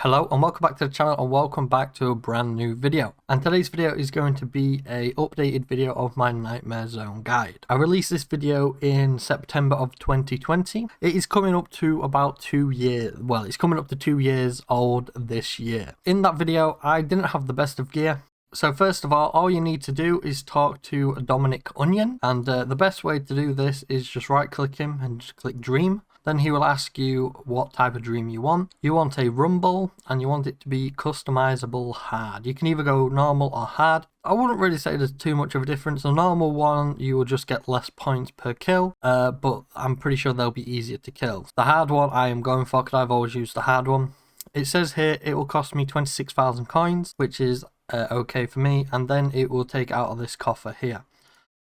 Hello and welcome back to the channel and welcome back to a brand new video. And today's video is going to be a updated video of my Nightmare Zone guide. I released this video in September of 2020. It is coming up to about 2 years. Well, it's coming up to 2 years old this year. In that video, I didn't have the best of gear. So first of all you need to do is talk to Dominic Onion. And the best way to do this is just right click him and just click Dream. Then he will ask you what type of dream you want. You want a rumble and you want it to be customizable hard. You can either go normal or hard. I wouldn't really say there's too much of a difference. The normal one, you will just get less points per kill, but I'm pretty sure they'll be easier to kill. The hard one I am going for because I've always used the hard one. It says here it will cost me 26,000 coins, which is okay for me, and then it will take out of this coffer here.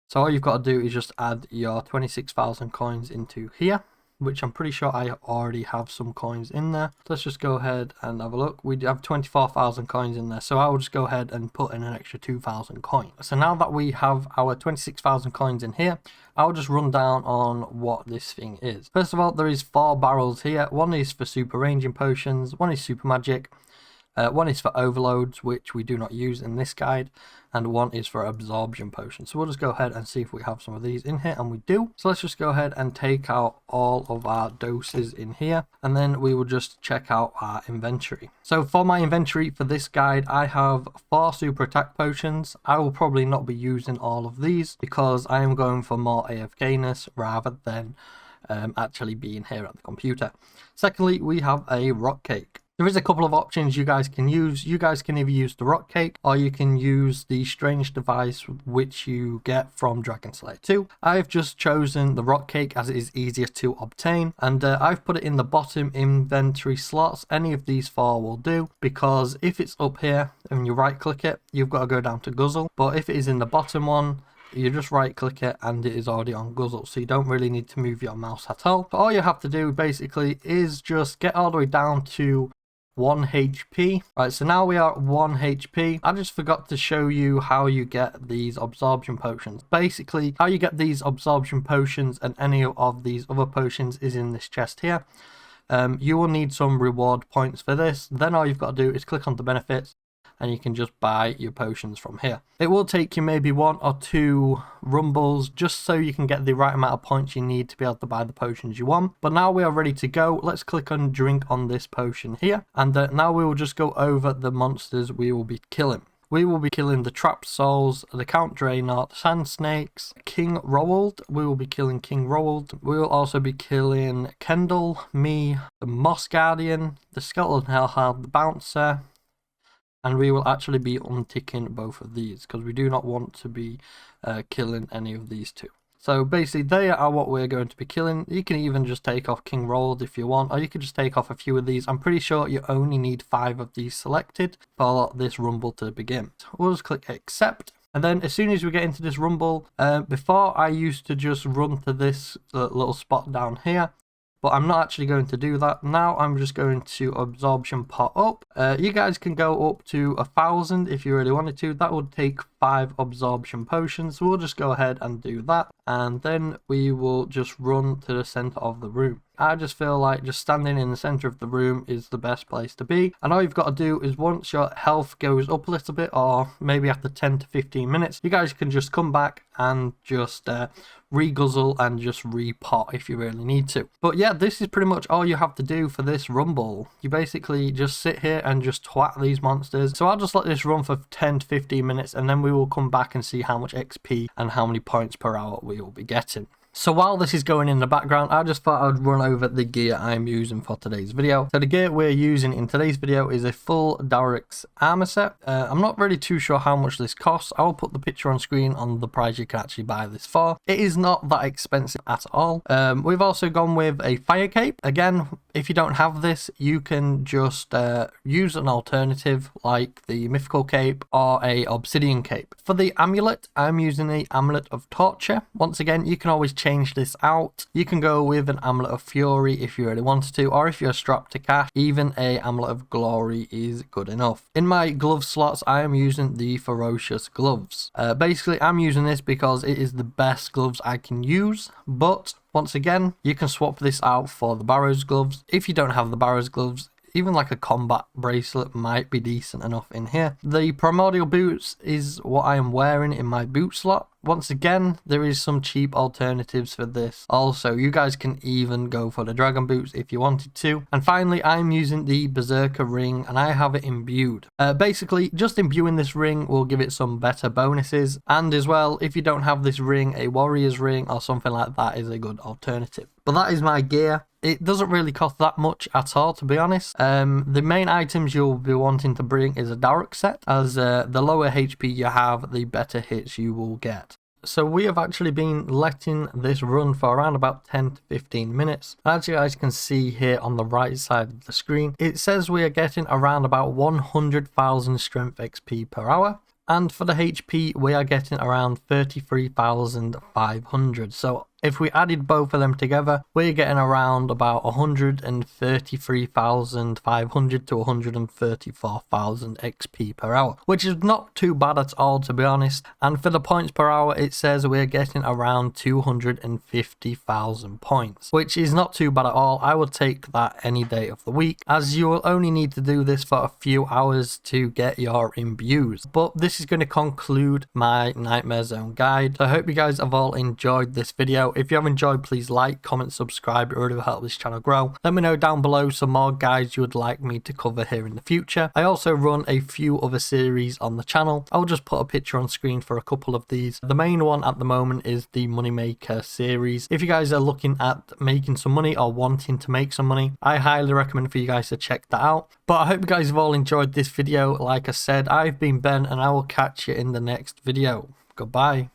So all you've got to do is just add your 26,000 coins into here, which I'm pretty sure I already have some coins in there. Let's just go ahead and have a look. We have 24,000 coins in there, so I will just go ahead and put in an extra 2,000 coins. So now that we have our 26,000 coins in here, I'll just run down on what this thing is. First of all, there is 4 barrels here. One is for super ranging potions, one is super magic, one is for overloads, which we do not use in this guide, and one is for absorption potions. So we'll just go ahead and see if we have some of these in here, and we do. So let's just go ahead and take out all of our doses in here, and then we will just check out our inventory. So for my inventory for this guide, I have 4 super attack potions. I will probably not be using all of these because I am going for more AFK-ness rather than actually being here at the computer. Secondly, we have a rock cake. There is a couple of options you guys can use. You guys can either use the rock cake or you can use the strange device which you get from Dragon Slayer 2. I've just chosen the rock cake as it is easier to obtain, and I've put it in the bottom inventory slots. Any of these 4 will do, because if it's up here and you right click it, you've got to go down to guzzle, but if it is in the bottom one, you just right click it and it is already on guzzle, so you don't really need to move your mouse at all. So all you have to do basically is just get all the way down to 1 HP. Right, so now we are at 1 HP. I just forgot to show you how you get these absorption potions. Basically, how you get these absorption potions and any of these other potions is in this chest here. You will need some reward points for this. Then all you've got to do is click on the benefits, and you can just buy your potions from here. It will take you maybe 1 or 2 rumbles just so you can get the right amount of points you need to be able to buy the potions you want. But now we are ready to go. Let's click on drink on this potion here, and now we will just go over the monsters we will be killing. We will be killing the Trapped Souls, the Count Draenor, Sand Snakes, King Roald. We will be killing King Roald. We will also be killing Kendall, me, the Moss Guardian, the Skeleton Hellhound, the Bouncer, and we will actually be unticking both of these because we do not want to be killing any of these 2. So basically they are what we're going to be killing. You can even just take off King Roald if you want, or you can just take off a few of these. I'm pretty sure you only need 5 of these selected for this rumble to begin. So we'll just click accept. And then as soon as we get into this rumble, before I used to just run to this little spot down here, but I'm not actually going to do that. Now I'm just going to absorption pot up. You guys can go up to 1,000 if you really wanted to. That would take 5 absorption potions. So we'll just go ahead and do that. And then we will just run to the center of the room. I just feel like just standing in the center of the room is the best place to be. And all you've got to do is once your health goes up a little bit, or maybe after 10 to 15 minutes, you guys can just come back and just re-guzzle and just re-pot if you really need to. But yeah, this is pretty much all you have to do for this rumble. You basically just sit here and just twat these monsters. So I'll just let this run for 10 to 15 minutes, and then we will come back and see how much XP and how many points per hour we will be getting. So while this is going in the background, I just thought I'd run over the gear I'm using for today's video. So the gear we're using in today's video is a full Darix armor set. I'm not really too sure how much this costs. I will put the picture on screen on the price you can actually buy this for. It is not that expensive at all. We've also gone with a fire cape. Again, if you don't have this, you can just use an alternative like the mythical cape or a obsidian cape. For the amulet, I'm using the amulet of torture. Once again, you can always change this out. You can go with an amulet of fury if you really wanted to, or if you're strapped to cash, even a amulet of glory is good enough. In my glove slots, I am using the ferocious gloves. Basically, I'm using this because it is the best gloves I can use, but once again, you can swap this out for the Barrows gloves. If you don't have the Barrows gloves, even like a combat bracelet might be decent enough in here. The primordial boots is what I am wearing in my boot slot. Once again, there is some cheap alternatives for this. Also, you guys can even go for the dragon boots if you wanted to. And finally, I'm using the berserker ring and I have it imbued. Basically, just imbuing this ring will give it some better bonuses. And as well, if you don't have this ring, a warrior's ring or something like that is a good alternative. But that is my gear. It doesn't really cost that much at all, to be honest. The main items you'll be wanting to bring is a Dark set, as the lower HP you have, the better hits you will get. So we have actually been letting this run for around about 10 to 15 minutes. As you guys can see here on the right side of the screen, it says we are getting around about 100,000 strength XP per hour. And for the HP, we are getting around 33,500. So if we added both of them together, we're getting around about 133,500 to 134,000 XP per hour, which is not too bad at all, to be honest. And for the points per hour, it says we're getting around 250,000 points, which is not too bad at all. I would take that any day of the week, as you will only need to do this for a few hours to get your imbues. But this is going to conclude my Nightmare Zone guide. So I hope you guys have all enjoyed this video. If you have enjoyed, please like, comment, subscribe. It really will help this channel grow. Let me know down below some more guides you would like me to cover here in the future. I also run a few other series on the channel. I'll just put a picture on screen for a couple of these. The main one at the moment is the Moneymaker series. If you guys are looking at making some money or wanting to make some money, I highly recommend for you guys to check that out. But I hope you guys have all enjoyed this video. Like I said, I've been Ben and I will catch you in the next video. Goodbye.